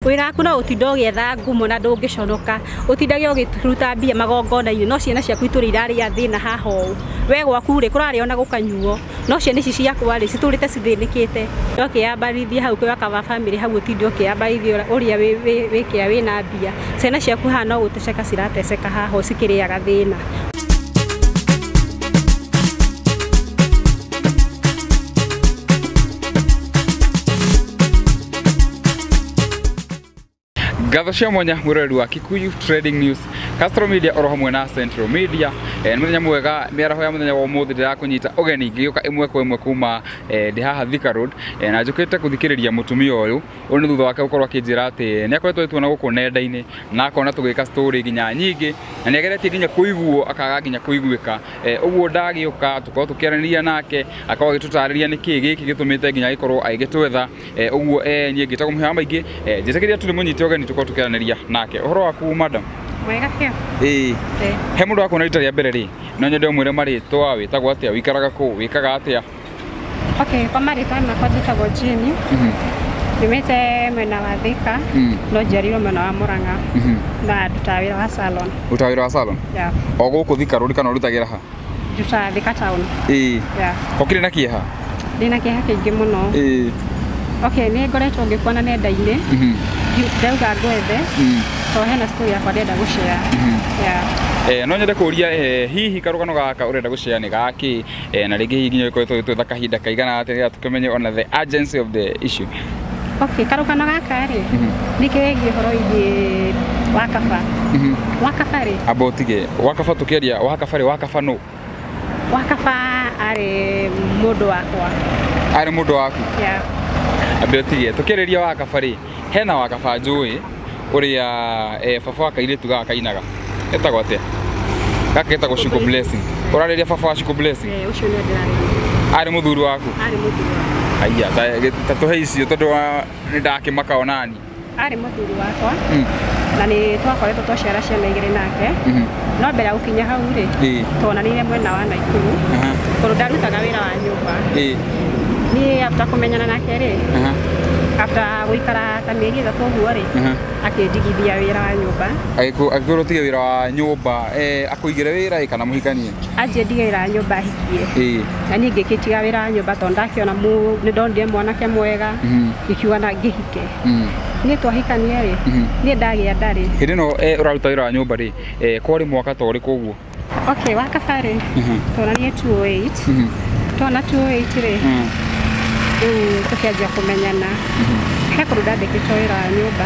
wira aku no utindo getha ngumo na ndungiconoka utindage ugituruta mbia magongona-ini no ciana ciaku ituri iraria thina haho we gwaku ri kurari ona gukanyuo no ciana ici ciakwa ri citurite cithinikite ndokiambarithia hau kwa kava family hau utindi ukiambarithia uria wikia wina mbia ciana ciaku ha no guteceka cirateceka haho cikiriaga thina. Gatho cia mwanya mwirori wa Kikuyu Trading News Castro Media oro hamwe na Central Media muthenya mwega miaraho ya muthenya wa umuthi ndirakunyita ugeni ngiyuka imwe kwa imwe kuma ndi haha Thika Road na njukite kuthikiriria mutumia uyu uri thutha wake gukorwa kinjira ati ni akoretwo tuona guku nenda-ini na akona tugika story ginya nyingi na ni ageretie ginya kuiguo akaga ginya kuiguika uguo ndagiuka tukorwo tukiaraniria nake akawa gitutariria niki giki gitumite ginya gikorwo agitwetha uguo nie ngitagwo muhea maingi njitikiria tuli munyite ugeni tukorwo tukiaraniria nake uhoro waku madam mwega pia he mundu akona rita ria mbere ri no nyende umwire maritwa witagwo atia wikaraga ku wikaga atia kwa maritwa makwa njitagwo Jini nimete mwena wa Thika no njiarirwo mwena wa Murang'a na ndutaga wira wa salon. Utaga wira wa salon? Yeah. O guku Thika Road kana urutagira ha? Ndutaga Thika town. Yeah. Kokire na kieha? Ndina kieha kiingi muno. Ni ngoretwo ngikuona nenda-ini ndauga ngwethe to hena story yakwa ndenda gushare. Yeah. No nyende kuria hihi karugano gaka urenda gushare ni gaki na ringi hihi nginya ikoretwo twetha kahinda kaigana atia tukimenye on the urgency of the issue. Karugano gaka ri nikiregie horo igi wakaba. Wakaba ri abotige wakaba tukiria wakaba ri wakaba no wakaba ari mundu wakwa. Ari mundu waku? Yeah. Abotige tukiriria wakaba ri hena wakaba njui uria baba wa kairitu gaka kainaga etagwo atia gaka getagwo Shiko Blessing urariria baba wa Shiko Blessing ucio ni ndirari ari muthuri waku ari muthuri aya tatuhe icio tondu ni ndakimaka onani ari muthuri wakwa na ni twakoretwo twaciara ciana igiri nake no mbere gukinya hau ri twonanire mwena wa Naikuru tondu ndarutaga wira wa nyumba ni after kumenyana nake ri after guikara ta mieri 3 uguo ri akindigithia wira wa nyumba agikoro tiga wira wa nyumba akuigire wira kana muhikanie aje ndiga wira wa nyumba hikie na ni ngikitiga wira wa nyumba tondu ndakiona ni ndondire mwanake mwega ikiuga na ngihike ni twahikania ri ni ndagia ndari hindi no uraruta wira wa nyumba ri kwari mwaka tori koguo wakaba ri tonanie 208 tona 208 ri tukianjia kumenyana he kundu ndandikitwo wira wa nyumba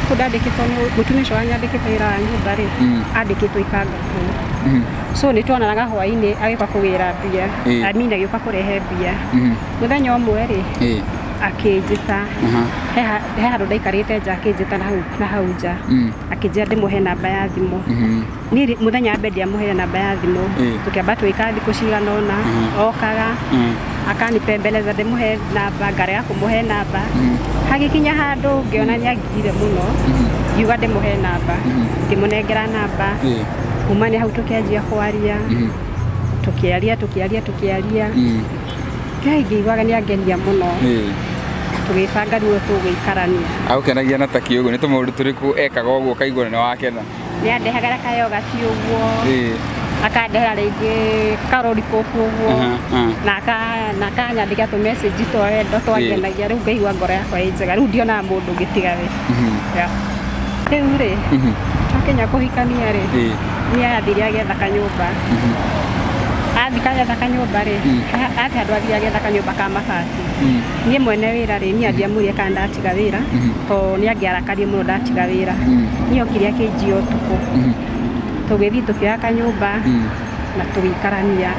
kundu ndandikitwo mutumia ucio wanyandikite wira wa nyumba ri andikitwo ikanga ku so ni twonanaga hwaini agioka kugira mbia amina agioka kurehe mbia muthenya umwe ri akinjita he handu ndaikarite nja akinjita na hau nja akinjira ndimuhe namba ya thimu ni muthenya ambe ndiamuhe namba ya thimu tukiamba twika thiku cigana ona okaga akanipembeleza ndimuhe namba ngarega kumuhe namba hagikinya handu ngiona niagire muno ngiuga ndimuhe namba ndimunengera namba kumani hau tukianjia kwaria tukiaria kai ngiguaga niangenia muno tugibanga niwe tugiikarania au kenagia na taki uguo ni tumaundu turiku ekaga uguo kaigua ni wakena ni andehagara kayoga ti uguo akandehera ringi karori koku uguo na kanyandika tu message twendo twagenagia riu ngaigua ngoro yakwa injega riu ndiona mundu ngitiga we riu ri twakinya kuhikania ri ni athire agetha kanyumba athikagetha kanyumba ri athi andu athire agetha kanyumba ka mabati ni mwene wira ri ni andiamurie kana ndatiga wira to ni angiarakarie muno ndatiga wira ni okire akinjia utuku tugithi tukioya kanyumba na tugikarania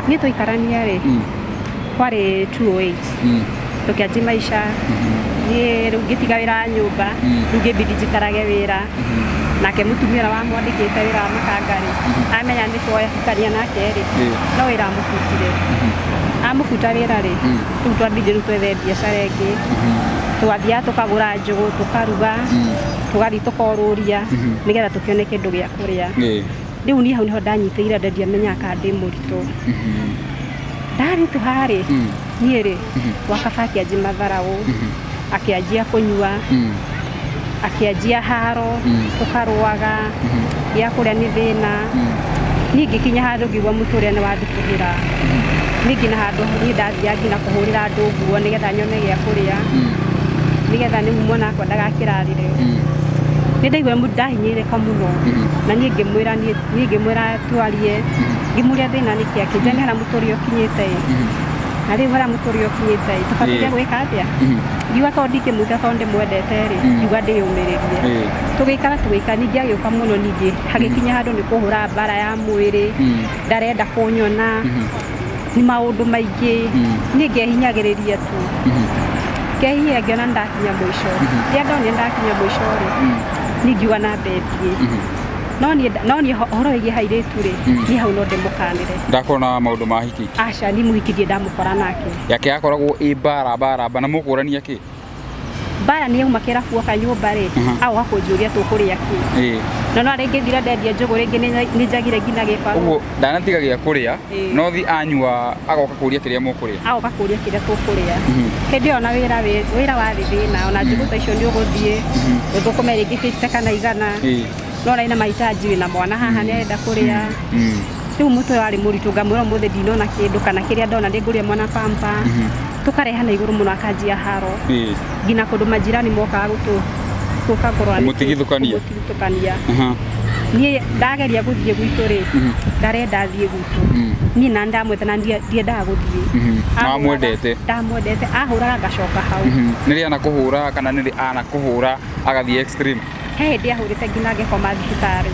ni tuikarania ri kwari 208 tukianjia maisha ni riu ngitiga wira wa nyumba riu ngibidi njikarage wira nake mutumia wa mwandikite wira wa makangari amenya ni twoya hikania nake ri no wira amufutire amufuta wira ri riu twambidi twethe biacara ingi twathia tukagura njugu tukaruga tugathi tukoruria nigetha tukione kindu gia kuria riu ni hau niho ndanyitire ndendia menya ka ndi murito ndari tuhari ni ri wakaba akianjia matharau akianjia kunyua akianjia haro tukaruaga ya kuria ni thina ningi kinya handu ngigwa muturia ni wathikuhira ningi na handu ni ndathia ngina kuhurira andu nguo nigetha nyone gya kuria nigetha ni mwana akwa ndagakirarire ni ndaigua ndahinyirika muno na ni ngimwira twarie ngimuria thina ni kia kinjani hara muturia ukinyite ari hara muturia ukinyite tubatiga gwika atia ndiwa to ndikimwita to ndimwendete ri ndiwa ndiyumiririe tugikara ningi agioka muno ningi hagikinya handu ni kuhura bara ya mwiri ndarenda kunyona ni maundu maingi ningi hinyagiriria tu kehiya ngiona ndakinya mwisho ria ndoni ndakinya mwisho ri ningiuga na mbethie no ni horo igi hairetu ri ni hau no ndimukanire ndakona maundu ma hiki aca ni muhikirie ndamukora nake yake yakoragwo bara bana mukurania ki bara ni uma kirabu ka nyumba ri au hakunjuria tukuria ki no ringi thira ndendia njugu ringi ni njagire ngina gibaru uguo ndanatiga gia kuria no thi anyua agoka kuria kiria mukuria agoka kuria kiria tukuria hindi ona wira wa thina ona njugu ta icio ni uguthie uthukume ringi 50 kana 100 no ina mahitaji wina mwana haha ni arenda kuria riu mutwe wari muritu ngamwira muthe ndinona kindu kana kiria ndona ndinguria mwana pampa tukarehana iguru muno akanjia haro ngina kundu majirani mokaga tukagorwa mutigithukania ni ndageria guthie gwitu ri ndarenda thie gwitu ni na ndamwete na ndiendaga guthie ndamwendete ahuraga ngacoka hau niri ana kuhura kana niri ana kuhura agathie extreme he ndi ahurite ngina ngekoma thibitari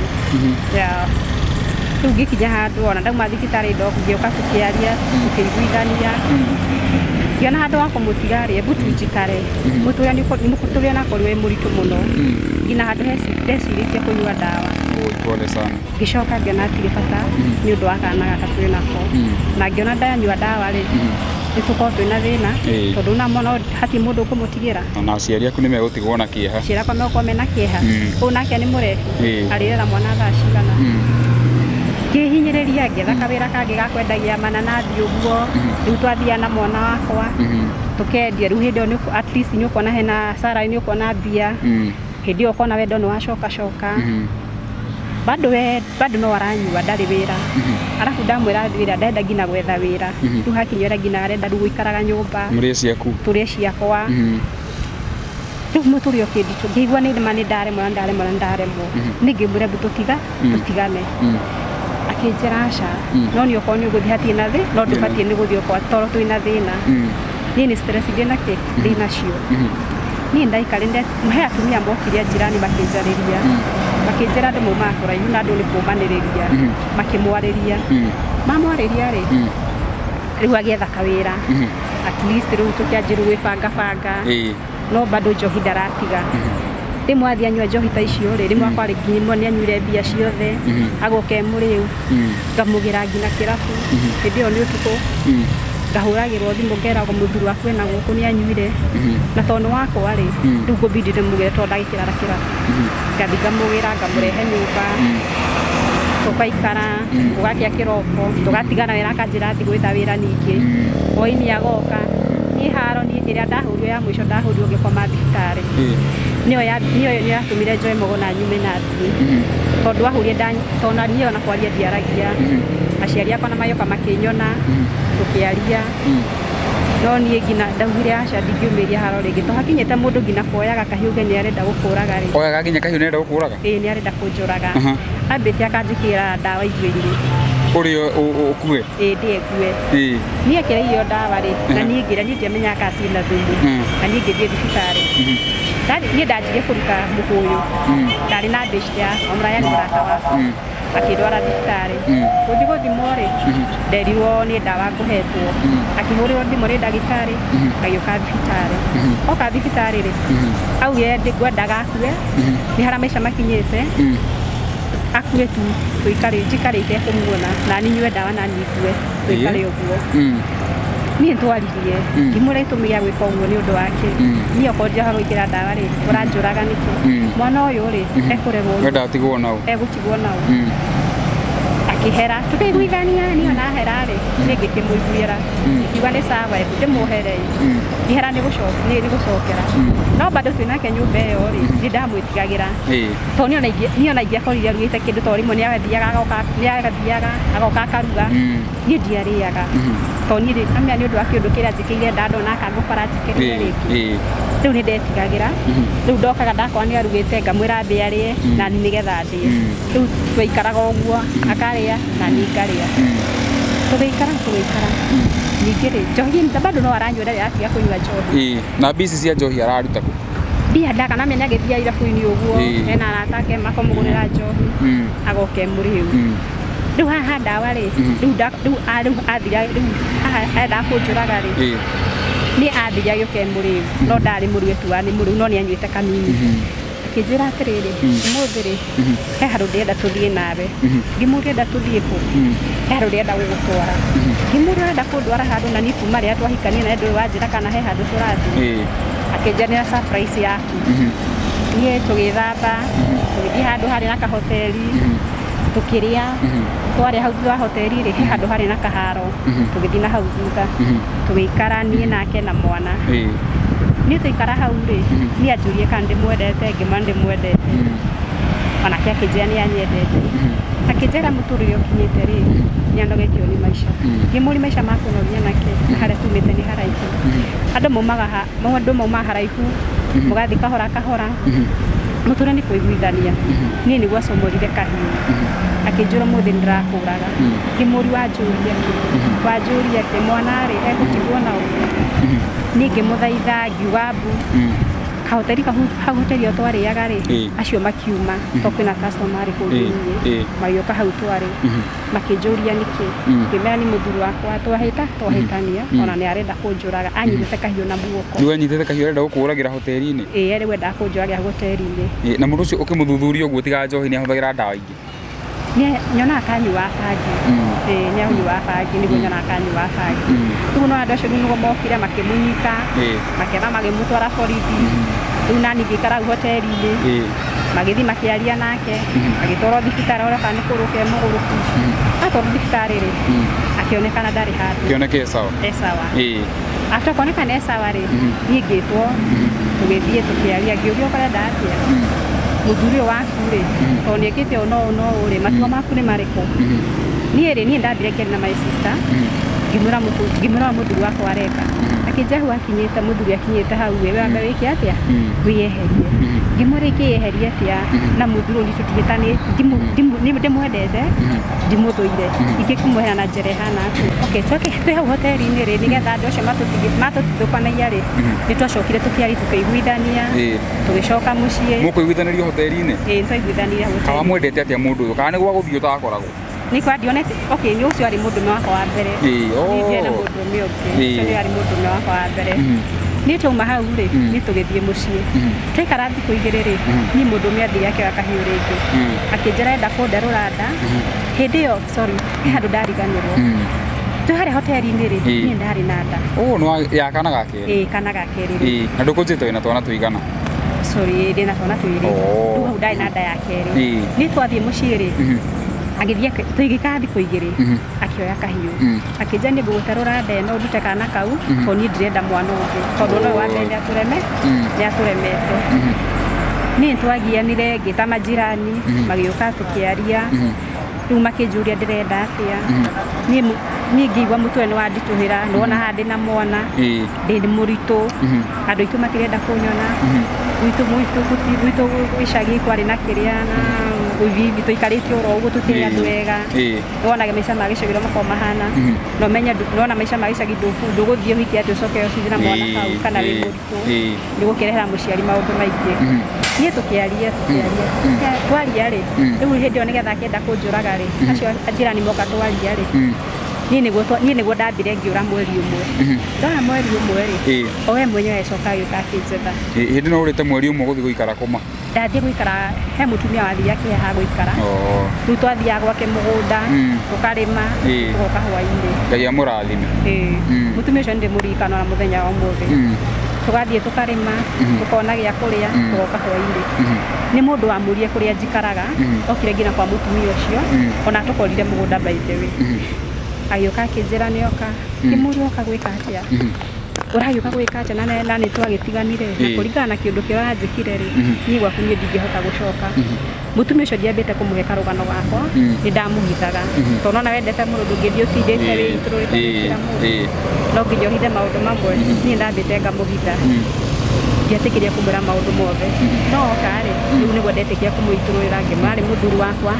riu ngikinya handu ona ndauma thibitari ngioka tukiaria tukiguithania ngiona handu wa kumutigaria mbutu njikare muturia ni mukuturia na koriwe muritu muno ngina handu ndeciritie kunyua ndawa pole sana ngicoka ngiona atiri bata ni undu wa kana gaka turi nako na ngiona ndanyua ndawa ri nitukorwo twina thina tondu na mono hati mundu kumutigira na aciari aku ni megutigwo na kieha aciari akwa megũkorwo mena kieha kũu nake ni murebi arĩrera mwana thaa cigana ngihinyĩrĩria ngĩetha kawĩra kangĩ gakwendagia mananathi ũguo rĩu twathia na mwana wakwa tukendia rĩu hĩndĩ ĩyo at least nĩ ũkuona hena salary nĩ ũkuona mbia hĩndĩ ĩyo ũkona wendo nĩ wacoka bado no aranyua ndarĩ wĩra arabu ndamwĩra wĩra ndenda ngina gwetha wĩra rĩu hakinyĩra ngina arenda rĩu gũikaraga nyũmba tũrĩ ciakwa rĩu mũtũrĩ ũkĩnditũ ngĩigua nĩ ndaremwo nĩ ngĩmwĩra tũtigane akinjira aca no ni uko ni uguthi hatie na thi no ndubatiĩ nĩ gũthiĩ kwa toro twĩna thĩna niĩ nĩ stress ndĩna kĩ ndĩna cio niĩ ndaikare he atumia mokire njirani makĩnjĩra andũ maumaga kũraihu na andũ nĩ kũmanĩrĩria makĩmwarĩria mamwarĩria rĩ rĩu agĩetha kawĩra at least rĩu tũkĩanjĩrwo gwĩbangabanga no bado njohi ndaratiga rimwe athia anyua njohi ta icio ri rimwe akwa ringi ni anyuire mbia ciothe agoke muriu ngamugira ngina kirabu hindi yo ni utuko ngahuragirwo thimu ngeragwo muthuru wa kwena guku ni anyuire na tondu wakwa ri riu ngubidi ndimugire to ndagikirara kirabu ngathi ngamugira ngamurehe nyumba tukaikara ugakia kiroko tugatigana wira akanjira thi gwitha wira ningi hwaini agoka ni haro ni iria ndahurio ya mwisho ndahurio ngikoma thibitari niyo yatumire njoe mogona nyume na thi tondu ahurie tona niyo na kwaria ndiaragia aciari akwa na mayoka makinyona tukiaria no niĩ ngina ndaugire aca ndingiumiria haro ringi to hakinyite mundu ngina kuoyaga kahiuge ni arenda gukuraga ri oyaga nginya kahiu ni arenda gukuraga ni arenda kunjuraga ambite akanjikira ndawa igwirire urio ukue ndikue niĩ akireirio ndawa ri na niĩ ngira niĩ ndiamenya kasi na thumu na niĩ ngithie thibitari niĩ ndanjirie kũruta mũkũyũ ndarĩ na mbeca ya omraya nĩ mũrata wakwa akindwara thibitari guthi guthimwo ri nderirwo ni ndawa nguhetwo akihũrĩrwo thimũ ri ndagĩtarĩ agĩũka thibitari oka thibitari ri augire ngwendaga akue ni hara maica makinyĩte akue tu njikarĩte kũmuona na ninyue ndawa na nikue tuikare ũguo niĩ ntwaririe ngĩmũra itũmi gĩa gwĩka ũguo nĩ ũndũ wake niĩ okorwo ndiaga gwĩkĩra ndawa rĩ ũranjũraga nĩkĩ mwana ũyũ rĩ ekũregwo wenda atigwo nau egũtigwo nau akihera tukiguithania niyo na hera ri ningi kimuiguira ikiuga ni sawa ndimuhere ihera ni gucokera no bado twinake nyumba iyo ri ndamwitigagira to niyo naingia korire arugite kindu to rimwe ni agathiaga agoka akaruga ni ndiariaga to ni ri amia ni undu wa kindu kiria njikire ndandona akangukora njikire riki riu ni ndetigagira riu ndokaga ndakwa ni arugite ngamwira mbe arie na ni nigetha ndie riu twaikaraga uguo akaria na ni ngaria tugikara ningĩ rĩ njohi bado no aranyua ndarĩ atiga kũnyua njohi na bici cia njohi araruta kũ mbia ndaka menya agĩthia irabu-inĩ ũguo ena arata ake makamũgũrĩra njohi agoke mũrĩu rĩu haha ndawa rĩ rĩu athira rĩu enda kũnjũraga rĩ nĩ athira gĩũke mũrĩu no ndarĩ mũrĩu tuwa nĩ mũrĩu no nĩ anyuĩte kanini akĩnjĩra atĩrĩrĩ ũmũthĩ rĩ he handũ ndĩrenda tũthiĩ nawe ngĩmũria ndĩrenda tũthiĩ kũ he handũ ndĩrenda gũgũtwara ngĩmũria ndĩrenda kũndwara handũ na niĩ kuma rĩrĩa twahikania na ndũrĩ wanjĩra kana he handũ tũrathiĩ akĩnjanĩra surprise yaku niĩ tũgĩthamba tũgĩthiĩ handũ harĩ na kahoteri tukĩrĩa twarĩ hau thutha wa hoteri rĩ he handũ harĩ na kaharo tũgĩthiĩ na hau thutha tũgĩikara niĩ nake na mwana niĩ tũikara hau rĩ niĩ anjũrie kana ndĩmwendete ngĩma ndĩmwendete onake akĩnjĩra nĩ anyendete akĩnjĩra mũtũrĩre ũkinyĩte rĩ nĩanogetio nĩ maica ngĩmũria maica makũnogia nake na harĩa tumĩte nĩ haraihu andũ maumaga haraihu mũgathiĩ kahora kahora mũtũrĩre nĩ kũiguithania niĩ nĩguo acomorire kahiũ akĩnjũra mũthĩ nĩndĩrakũraga ngĩmũria wanjũria kĩ mwana rĩ egũtigwo na ũguo niĩ ngĩmũthaitha ngiuga mbu kahoteri hau hoteri ĩyo twarĩaga rĩ acio makiuma to kwĩna customer kũu thĩinĩ magĩũka hau twarĩ makĩnjũria nĩkĩ ngĩmera nĩ mũthuri wakwa twahĩtania ona nĩ arenda kũnjũraga anyitĩte kahiũ na guoko rĩu anyitĩte kahiũ arenda gũkũragĩra hoteri-inĩ rĩu endaga kũnjũragĩra hoteri-inĩ na mũndũ ũcio ũkĩmũthuthuria ũguo tiga njohi nĩ ahũthagĩra ndawa ingĩ nyonaga kanyua bangi nĩ anyua bangi nĩguo nyonaga kanyua bangi rĩu no andũ acio nĩguo mokire makĩmũnyita makĩamba magĩmũtwara borithi rĩu nani ngĩikara hau hoteri-inĩ magĩthiĩ makĩaria nake agĩtwarwo thibitarĩ ũrĩa kana nĩ kũrũka mũgũrũku atwarwo thibitarĩ rĩ akĩonekana ndarĩ handũ akĩoneka e sawa after kuonekana e sawa rĩ niĩ ngĩtwo tũgĩthiĩ tũkĩaria ngĩũria ũkarenda atĩa mũthuri ũyũ waku rĩ tondũ nĩekĩte ũũ no ũũ rĩ matua maku nĩ marĩkũ niĩ ndambire ngĩaria na my sister ngĩmwĩra mũthuri wakwa areka akĩnjĩra hau akinyĩte mũthuri akinyĩte hau we wambe wĩke atĩa wĩyeherie ngĩmwĩra ingĩyeheria atĩa na mũthuri ũyũ nĩ ndĩmwendete ndimũthũire ingĩkĩmweherera na njĩra ĩhana atĩa twĩ hau hoteri-inĩ rĩ nĩgetha andũ acio matũtithũkanagia rĩ nĩ twacokire tũkĩaria tũkĩiguithania tũgĩcoka mũciĩ mũkũiguithanĩrio hoteri-inĩ nĩtwaiguithanirie hoteri kana mwendete atĩa mũndũ ũyũ kana nĩ gwa gũthiĩ ũtakoragwo nĩkwa ndionete nĩ ũcio arĩ mũndũme wakwa wa mbere ndiena mũndũme ũngĩ ũcio arĩ mũndũme wakwa wa mbere niĩ twauma hau rĩ niĩ tũgĩthiĩ mũciĩ twaikara thikũ igĩrĩ rĩ niĩ mũndũme athire akĩoya kahiũ rĩngĩ akĩnjĩra enda kũnderũra nda hĩndĩ ĩyo he handũ ndariganĩrwo twĩ harĩa hoteri-inĩ rĩ niĩ ndarĩ na nda nĩ ya kana ga kerĩ kana ga kerĩ na ndũkũnjĩte wĩna twana tũigana ndĩna twana twĩrĩ rĩu hau ndarĩ na nda ya kerĩ niĩ twathiĩ mũciĩ rĩ agĩthiĩ tũigĩikara thikũ igĩrĩ akĩoya kahiũ akĩnjĩra nĩ ngũgũtarũra nda ĩno ndute kana kau tondũ niĩ ndirenda mwana ũngĩ tondũ ũyũ wa mbere nĩ atũremete niĩ twagianire ngĩta majirani magĩũka tũkĩaria rĩu makĩnjũria ndĩrenda atĩa niĩ ngĩigua mũtwe nĩ wanditũhĩra nĩwona haha ndĩ na mwana ndĩ mũritũ andũ aitũ matirenda kũnyona gwitũ gĩcagi kwarĩ na kĩrĩa na gũthiĩ tũikarĩte oro ũguo tũtirĩ andũ ega wonaga maica ma gĩcagi ũrĩa makoragwo mahana nona maica ma gĩcagi ndũgũthiĩ ũhikie atĩ ũcoke ũcithiĩ na mwana hau kana wĩ mũritũ nĩ gũkĩrehera mũciari maũndũ maingĩ niĩ tũkĩaria twaria rĩ rĩu hĩndĩ ĩyo nĩgetha akĩenda kũnjũraga rĩ acio njirani moka twaria rĩ niĩ nĩguo ndambire ngĩũra mweri ũmwe ndona mweri ũmwe rĩ o we mwenyewe acoka agĩũka akĩnjetha hĩndĩ no ũrĩte mweri ũmwe gũthiĩ gũikara kũma ndathiĩ gũikara he mũtumia wathiaga kĩhaha gũikara rĩu twathiaga gwake mũgũnda tũkarĩma tũgoka hwainĩ Ngai amũrathime mũtumia ũcio nĩ ndĩmũririkana ona mũthenya wa ũmũthĩ tugathie tukarima tukona gya kuria tugoka hwaini ni mundu amurie kuria njikaraga okire ngina kwa mutumia ucio ona tukorire mugunda by the way ayoka kinjira nioka kimurio kagwika atia urayuka gwika atia na ni twagitiganire na kuringana na kiundu kiria anjikire ri ni gwaku ni ndingihota gucoka mutumia ucio ndiambite kumuhe karugano gakwa ni ndamuhithaga tonona wendete mundu ngithio tindite wi itururite no nginya uhithe maundu mamwe ni ndambite ngamuhitha ndiatikiria kumwira maundu mothe no kare riu niguo ndetikia kumuitururira ngimari muthuri wakwa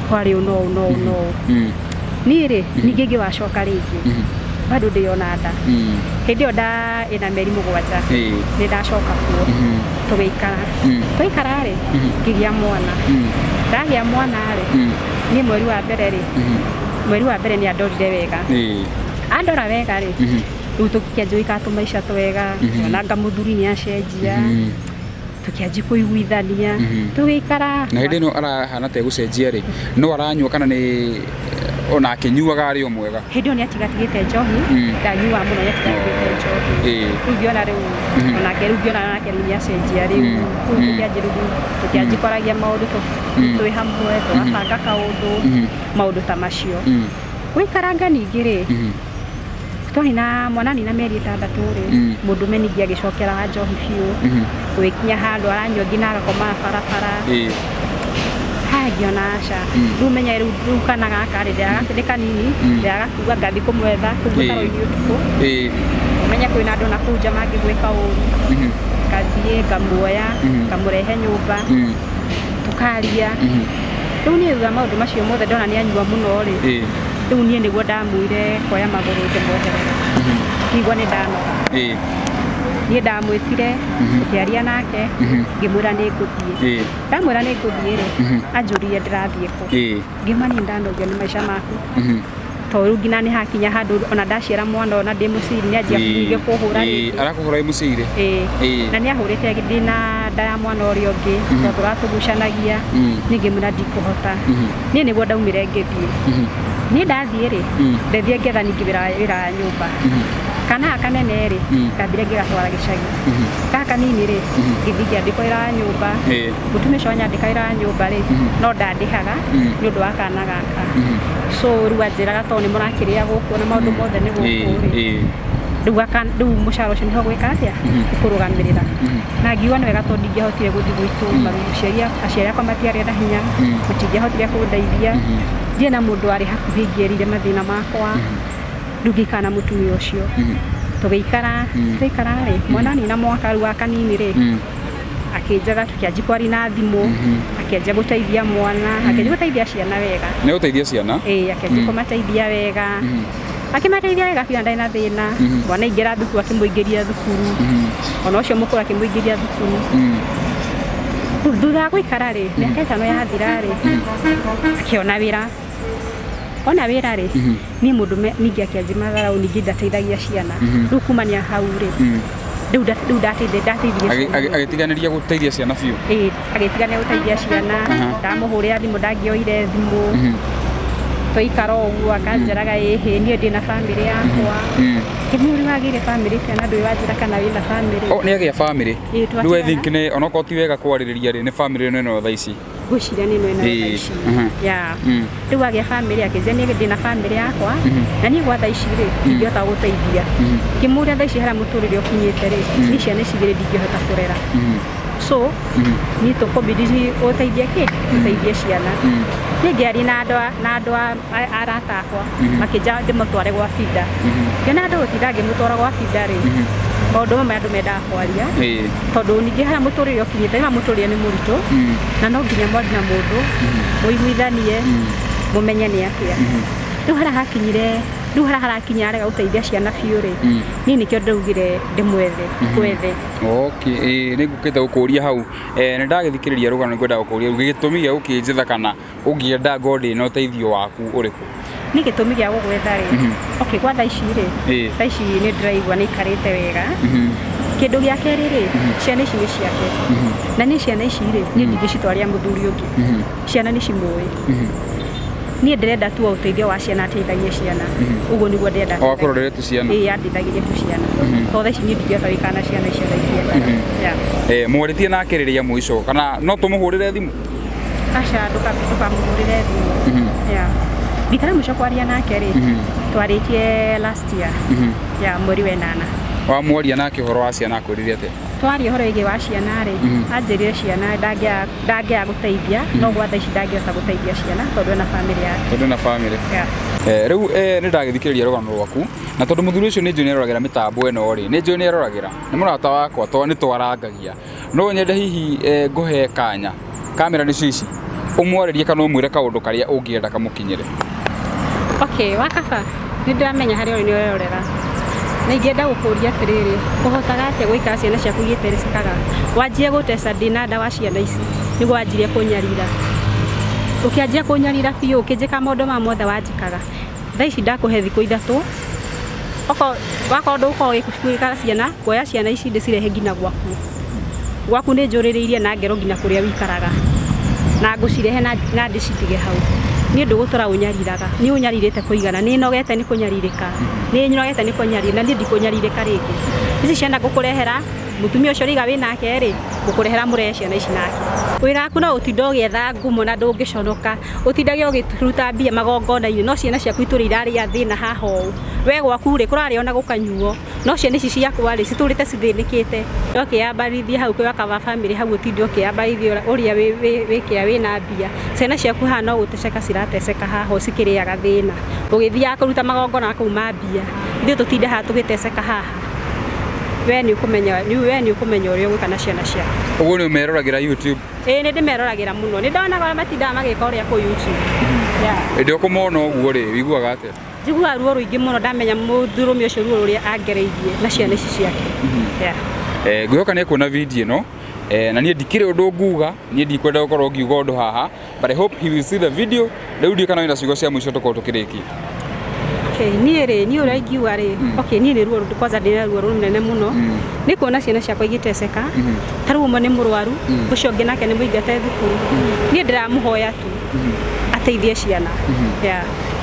kwari no ni ri ningi ngiwacoka ringi bado ndiona nda hindi nda ina meri mugwanja ni ndacoka kuo tugiikara ri ngigia mwana ndagia mwana ri ni mweri wa mbere ni andorire wega andora wega ri riu tukianjuika tumaisha twega ona ngamuthuri ni acenjia tukianji kuiguithania tugiikara na hindi no arahana te gucenjia ri no aranyua kana ni ona akinyuaga ari o mwega hindi ni atigatigite njohi ndanyua muno ni atigatigite njohi ungiona riu ona ngerungiona na kerunia cenjia riu tukianji koragia maundu twi hamwe twabanga kaundu maundu ta macio wikaranga ningi ri twari na mwana ni na meri 6 ri mundu meningi agicokera njohi biu wikinya handu aranyua ngina agakoma barabara hagiona aca riu menya riu kana gaka ri ndagakinde kanini ndagakuga ngathi kumwetha kumutaro-ini utuku umenya kwina andu na kuu nja mangigwika uru ngathie ngamuoya ngamurehe nyumba tukaria riu ni thutha maundu macio mothe ndona ni anyua muno ri riu nie niguo ndamwire koya maguru ndimwoherera ngigua ni ndanoga ni ndamwitire tukiaria nake ngimwira ni nguthie ndamwira ni nguthie ri anjurie ndirathie ku ngimani ndanogio ni maisha maku to riu ngina ni hakinya handu ona ndaciara mwana ona ndi muciri ni anjia kuige kuhura arakuhura muciri na ni ahurite ndina nda ya mwana urio ungi to turatugucanagia ni ngimwira ndikuhota ni niguo ndaumire ngithie ni ndathie ri ndethie ngetha ningi wira nyumba kana kanene ri ndambire ngigatwara gicagi kaka nini ri ngithia ndikoira nyumba mutumia ucio anyandikaira nyumba ri no ndandihaga ni undu wa kana gaka so riu anjiraga to ni murakiria guku na maundu mothe ni guku ri riu mucara ucio niho gwika atia kurugamirira na ngiuga ni wega to ndingihotire guthi gwitu aciari akwa matiarenda hinya matingihotire kundeithia ndie na mundu ari hakuhi ngierire mathina makwa ndugikana mutumia ucio tugiikara ri mwana ni na mwaka riu wa kanini ri akinjaga tukianji kwari na thimu akinja guteithia mwana akinja guteithia ciana wega ni guteithia ciana akinja kumateithia wega akimateithia wega pia ndai na thina mwana ingira thukuru akimuingiria thukuru ona ucio mukuru akimuingiria thukuru thutha gwikara ri miaka 5 yathira ri akiona wira ona wira ri ni mundu ningi akianji matharau ningi ndateithagia ciana riu kumania hau ri riu ndateithia agitiganiria guteithia ciana biu agitigania guteithia ciana ndamuhurira thimu ndangioire thimu twaikara uguo akanjiraga ihi nie ndina family yakwa kimuri wagire family kana ndui wanjira kana wina family ni agia family riu I think ni onoko ti wega kwaririria ri ni family no tha ici guciria ni no ina ici ya riu agia family akinja ni ndina family yakwa na ni gwa tha ici ri ndingihota guteithia kimuri tha ici hara muturire ukinyite ri ni ciana cigire ndingihota kurera so ni tukobidi uteithia uteithia ciana ngiari na andu arata akwa makija ndimutware gwa bida ngena andu gutithage mutwara gwa bida ri maundu mamwe andu menda kwaria tondu ningi hara muturire ukinyite ma muturire ni murito na no nginya mwathi na mundu muiguithanie mumenye ni atia riu hara hakinyire riu hara harakinya arega uteithia ciana biu ri ni nikio ndaugire ndimwethe kwethe okay ni ngukite gukuria hau ni ndagithikiriria rugano ni kwenda gukuria gitumi gia ukinjitha kana ungienda ngodi no teithio waku uriku ni gitumi gia gugwetha ri okay kwa tha ici ri tha ici ni ndiraigua ni karite wega kindu gia keri ri ciana ici ni ciake na ni ciana ici ri ni ndingicitwaria muthuri ungi ciana ni cimui niĩ ndĩrenda tu ũteithio wa ciana ateithagie ciana ũguo nĩguo ndĩrenda o akororere tu ciana ateithagie tu ciana tondũ ici niĩ ndingĩhota gũikara na ciana icio ingĩenda mwarĩtie nake rĩrĩa mũico kana no tũmũhũrĩre thimũ aca ndũkamũhũrĩre thimũ ndikare mũico kwaria nake rĩ twarĩtie last year mweri wa 8 wamworia nake ũhoro wa ciana akwĩrire atĩa twaria ũhoro wĩgiĩ wa ciana rĩ anjĩrire ciana ndangĩaga gũteithia no gwatha ici ndangĩhota gũteithia ciana tondũ ena family yake rĩu nĩ ndagĩthikĩrĩria rũgano rwaku na tondũ mũthuri ũcio nĩ njũĩ nĩ aroragĩra mĩtambo ĩno rĩ nĩ njũĩ nĩ aroragĩra nĩ mũrata wakwa tondũ nĩ twarangagia no nyende hihi ngũhe kanya kamera nĩcio ici ũmwarĩrie kana ũmwĩre kaũndũ karĩa ũngĩenda kamũkinyĩre wakaba nĩ ndĩramenya harĩa ũrĩ nĩ ũrerorera na ingĩenda gũkũria atĩrĩrĩ ũhotaga atĩa gũikara ciana ciaku igĩterecekaga wanjie gũteca ndĩna nda wa ciana ici nĩguo wanjirie kũnyarira ũkĩanjia kũnyarira biũ ũkĩnjĩka maũndũ ma mothe wanjĩkaga thaa ici ndakũhe thikũ 3 wakorwo ndũgũkorwo ũgĩkũĩkara ciana kuoya ciana ici ndĩcirehe nginya gwaku nĩ njũrĩrĩirie na ngero nginya kũrĩa wĩikaraga na ngũcirehe na ndĩcitige hau niĩ ndũgũtũra ũnyariraga nĩ ũnyarirĩte kũigana nĩ nogete nĩ kũnyarirĩka nĩ nogete nĩ kũnyarirĩka na niĩ ndikũnyarirĩka rĩngĩ ici ciana ngũkũrehera mũtumia ũcio riga wĩ nake rĩ ngũkũrehera mũrehe ciana ici nake wĩra waku no ũtinda ũgĩetha ngumo na ndũngĩconoka ũtindage ũgĩruta mbia magongona-inĩ no ciana ciaku itũrĩ irarĩa thĩna haha ũũ we gwaku rĩ kũrarĩ ona gũkanyuo no ciana ici ciakwa rĩ citũrĩte cithĩnĩkĩte ũkĩyambarithia hau kwĩ wakaba family hau ũtinde ũkĩyambarithia ũrĩa wĩkĩa wĩna mbia ciana ciaku haha no gũteceka cirateceka haha cikĩrĩaga thĩna ũgĩthiaga kũruta magongona kuuma mbia ithuĩ tũtinde haha tũgĩteceka haha we nĩ ũkũmenya ũrĩa ũgwĩka na ciana ciaku ũguo nĩ ũmeroragĩra YouTube nĩ ndĩmeroragĩra mũno nĩ ndonaga ũrĩa matindaga magĩka ũrĩa kũ YouTube ĩndĩ ũkũmona ũguo rĩ wĩiguaga atĩa njiguaga ruo rũingĩ mũno ndamenya mũndũrũme ũcio ruo rũrĩa angereirie na ciana ici ciake ngwĩhoka nĩ kuona video ĩno na niĩ ndikĩrĩ ũndũ nguga niĩ ndikwenda gũkorwo ngiuga ũndũ haha but I hope he will see the video rĩu ndiũ kana wĩna ciugo cia mũico tũkorwo tũkĩrĩkia niĩ ũrĩa ingiuga rĩ niĩ nĩ ruo kwanza ndĩna ruo rũnene mũno nĩ kuona ciana ciakwa igĩteceka ta rĩu ũmwe nĩ mũrwaru ũcio ũngĩ nake nĩ mũingate thukuru niĩ ndĩramũhoya tu ateithie ciana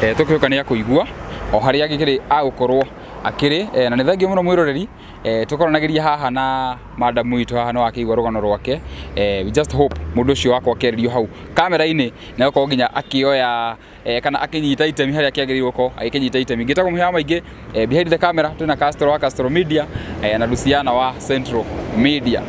tũkĩhoka nĩ akũigua o harĩa agĩkĩrĩ agũkorwo akĩrĩ na nĩ thengiũ mũno mwĩroreri tũkoranagĩria haha na madamu witũ haha no akĩigua rũgano rwake we just hope mũndũ ũcio wakwa akĩarĩrio hau kamera-inĩ na gũkorwo nginya akĩoya kana akĩnyita itemi harĩa kĩagĩrĩirwo gũkorwo agĩkĩnyita itemi ngĩtagwo mũhĩa maingĩ behind the camera twĩna Castro wa Castro Media na Luciana wa Central Media